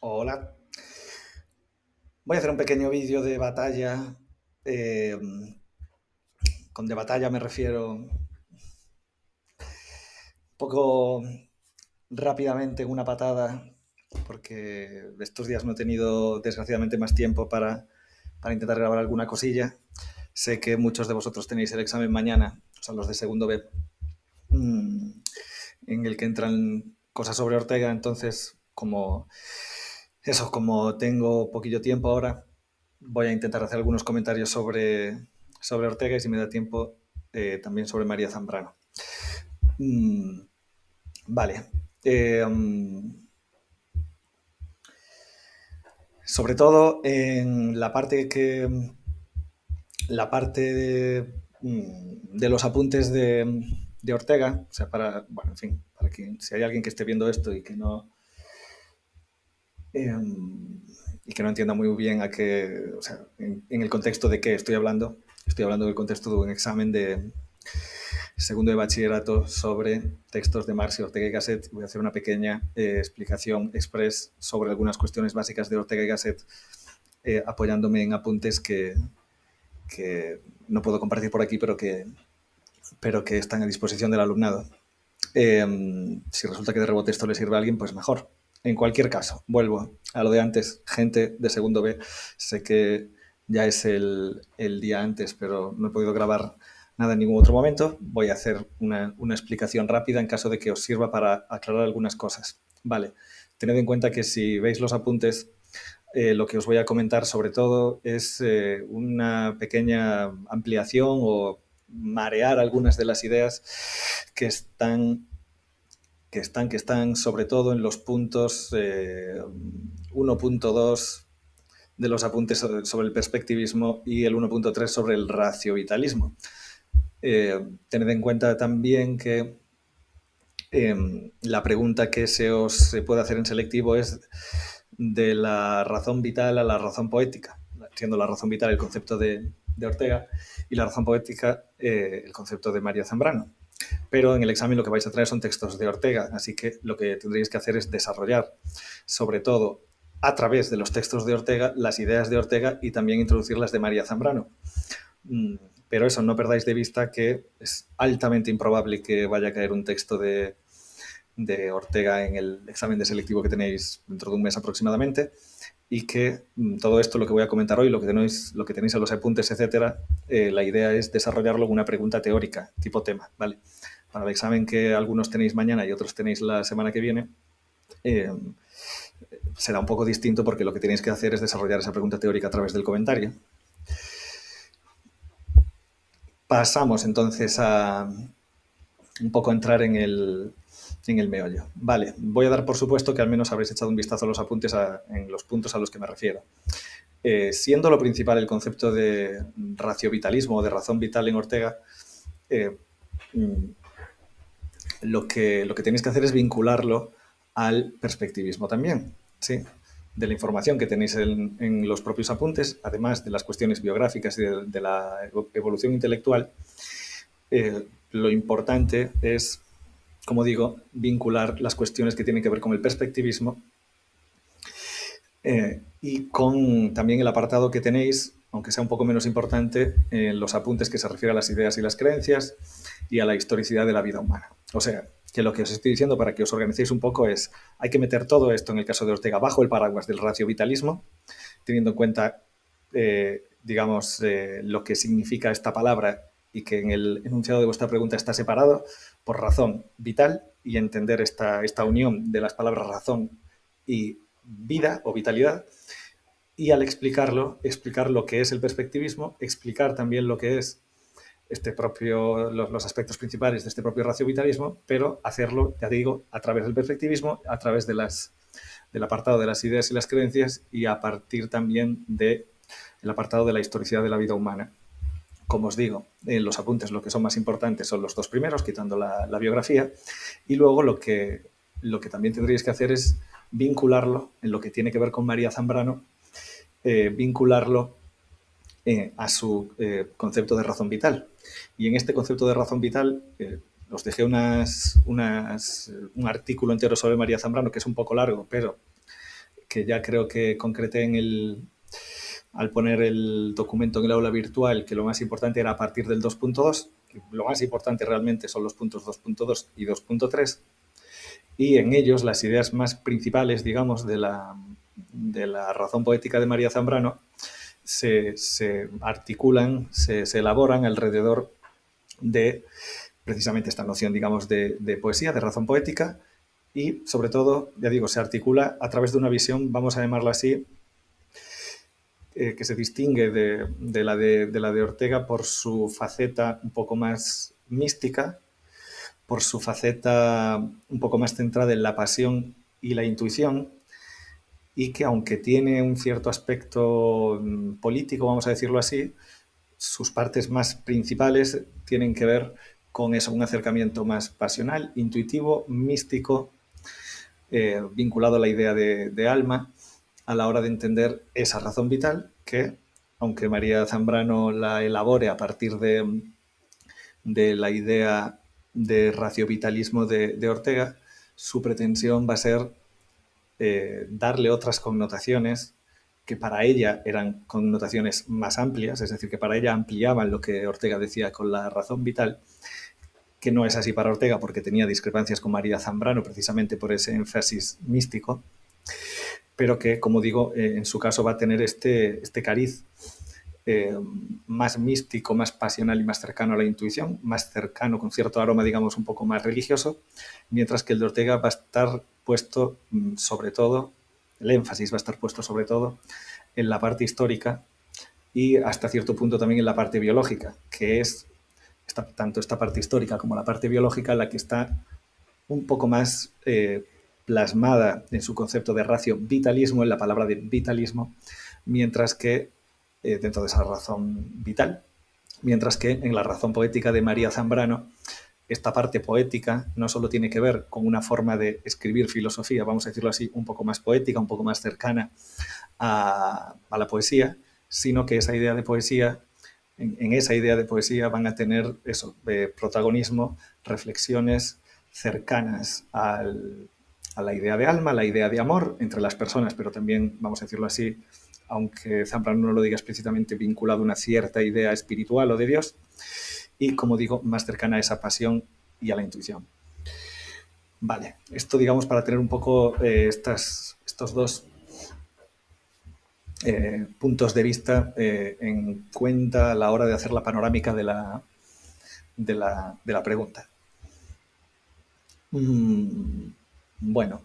Hola, voy a hacer un pequeño vídeo de batalla. eh, con de batalla me refiero un poco rápidamente en una patada, porque estos días no he tenido desgraciadamente más tiempo para intentar grabar alguna cosilla. Sé que muchos de vosotros tenéis el examen mañana, o sea, los de segundo B, mm, en el que entran cosas sobre Ortega. Entonces, como tengo poquillo tiempo ahora, voy a intentar hacer algunos comentarios sobre Ortega y, si me da tiempo, también sobre María Zambrano. Mm, vale. Eh, um, Sobre todo en la parte de los apuntes de Ortega, o sea, bueno, en fin, para que si hay alguien que esté viendo esto eh, y que no entienda muy bien o sea, en el contexto de qué estoy hablando del contexto de un examen de segundo de bachillerato sobre textos de Marx y Ortega y Gasset. Voy a hacer una pequeña explicación express sobre algunas cuestiones básicas de Ortega y Gasset, apoyándome en apuntes que no puedo compartir por aquí, pero que están a disposición del alumnado. Si resulta que de rebote esto le sirve a alguien, pues mejor. En cualquier caso, vuelvo a lo de antes. Gente de segundo B, sé que ya es el día antes, pero no he podido grabar nada en ningún otro momento. Voy a hacer una explicación rápida en caso de que os sirva para aclarar algunas cosas. Vale, tened en cuenta que si veis los apuntes, lo que os voy a comentar sobre todo es una pequeña ampliación o marear algunas de las ideas que están sobre todo en los puntos 1.2 de los apuntes sobre el perspectivismo y el 1.3 sobre el raciovitalismo. Tened en cuenta también que la pregunta que se os puede hacer en selectivo es de la razón vital a la razón poética, siendo la razón vital el concepto de Ortega y la razón poética el concepto de María Zambrano. Pero en el examen lo que vais a traer son textos de Ortega, así que lo que tendréis que hacer es desarrollar, sobre todo a través de los textos de Ortega, las ideas de Ortega y también introducir las de María Zambrano. Pero eso, no perdáis de vista que es altamente improbable que vaya a caer un texto de Ortega en el examen de selectivo que tenéis dentro de un mes aproximadamente, y que todo esto, lo que voy a comentar hoy, lo que tenéis en los apuntes, etcétera, la idea es desarrollarlo en una pregunta teórica, tipo tema, ¿vale? Para el examen que algunos tenéis mañana y otros tenéis la semana que viene, eh, será un poco distinto, porque lo que tenéis que hacer es desarrollar esa pregunta teórica a través del comentario. Pasamos entonces a un poco entrar en el meollo. Vale, voy a dar por supuesto que al menos habréis echado un vistazo a los apuntes en los puntos a los que me refiero. Siendo lo principal el concepto de raciovitalismo o de razón vital en Ortega, lo que tenéis que hacer es vincularlo al perspectivismo también, ¿sí? De la información que tenéis en los propios apuntes, además de las cuestiones biográficas y de la evolución intelectual, lo importante es, como digo, vincular las cuestiones que tienen que ver con el perspectivismo y con también el apartado que tenéis, aunque sea un poco menos importante, en los apuntes que se refiere a las ideas y las creencias y a la historicidad de la vida humana. O sea, que lo que os estoy diciendo, para que os organicéis un poco, es: hay que meter todo esto, en el caso de Ortega, bajo el paraguas del raciovitalismo, teniendo en cuenta, digamos, lo que significa esta palabra, y que en el enunciado de vuestra pregunta está separado por razón vital, y entender esta unión de las palabras razón y vida o vitalidad. Y al explicarlo, explicar lo que es el perspectivismo, explicar también lo que es los aspectos principales de este propio raciovitalismo, pero hacerlo, ya digo, a través del perspectivismo, a través del apartado de las ideas y las creencias, y a partir también del apartado de la historicidad de la vida humana. Como os digo, en los apuntes lo que son más importantes son los dos primeros, quitando la biografía, y luego lo que también tendríais que hacer es vincularlo en lo que tiene que ver con María Zambrano, vincularlo a su concepto de razón vital. Y en este concepto de razón vital os dejé un artículo entero sobre María Zambrano, que es un poco largo, pero que ya creo que concreté al poner el documento en el aula virtual, que lo más importante era a partir del 2.2, lo más importante realmente son los puntos 2.2 y 2.3, y en ellos las ideas más principales, digamos, de la razón poética de María Zambrano se articulan, se elaboran alrededor de precisamente esta noción, digamos, de poesía, de razón poética, y sobre todo, ya digo, se articula a través de una visión, vamos a llamarla así, que se distingue de la de Ortega por su faceta un poco más mística, por su faceta un poco más centrada en la pasión y la intuición, y que aunque tiene un cierto aspecto político, vamos a decirlo así, sus partes más principales tienen que ver con eso, un acercamiento más pasional, intuitivo, místico, vinculado a la idea de alma, a la hora de entender esa razón vital que, aunque María Zambrano la elabore a partir de la idea de raciovitalismo de Ortega, su pretensión va a ser darle otras connotaciones que para ella eran connotaciones más amplias, es decir, que para ella ampliaban lo que Ortega decía con la razón vital, que no es así para Ortega porque tenía discrepancias con María Zambrano precisamente por ese énfasis místico, pero que, como digo, en su caso va a tener este cariz más místico, más pasional y más cercano a la intuición, más cercano, con cierto aroma, digamos, un poco más religioso, mientras que el de Ortega va a estar puesto sobre todo, el énfasis va a estar puesto sobre todo en la parte histórica y hasta cierto punto también en la parte biológica, que es tanto esta parte histórica como la parte biológica la que está un poco más plasmada en su concepto de ratio-vitalismo, en la palabra de vitalismo, mientras que dentro de esa razón vital, mientras que en la razón poética de María Zambrano, esta parte poética no solo tiene que ver con una forma de escribir filosofía, vamos a decirlo así, un poco más poética, un poco más cercana a la poesía, sino que esa idea de poesía, en esa idea de poesía van a tener eso, protagonismo, reflexiones cercanas a la idea de alma, a la idea de amor entre las personas, pero también, vamos a decirlo así, aunque Zambrano no lo diga explícitamente, vinculado a una cierta idea espiritual o de Dios, y, como digo, más cercana a esa pasión y a la intuición. Vale, esto digamos para tener un poco estos dos puntos de vista en cuenta a la hora de hacer la panorámica de la pregunta. Bueno,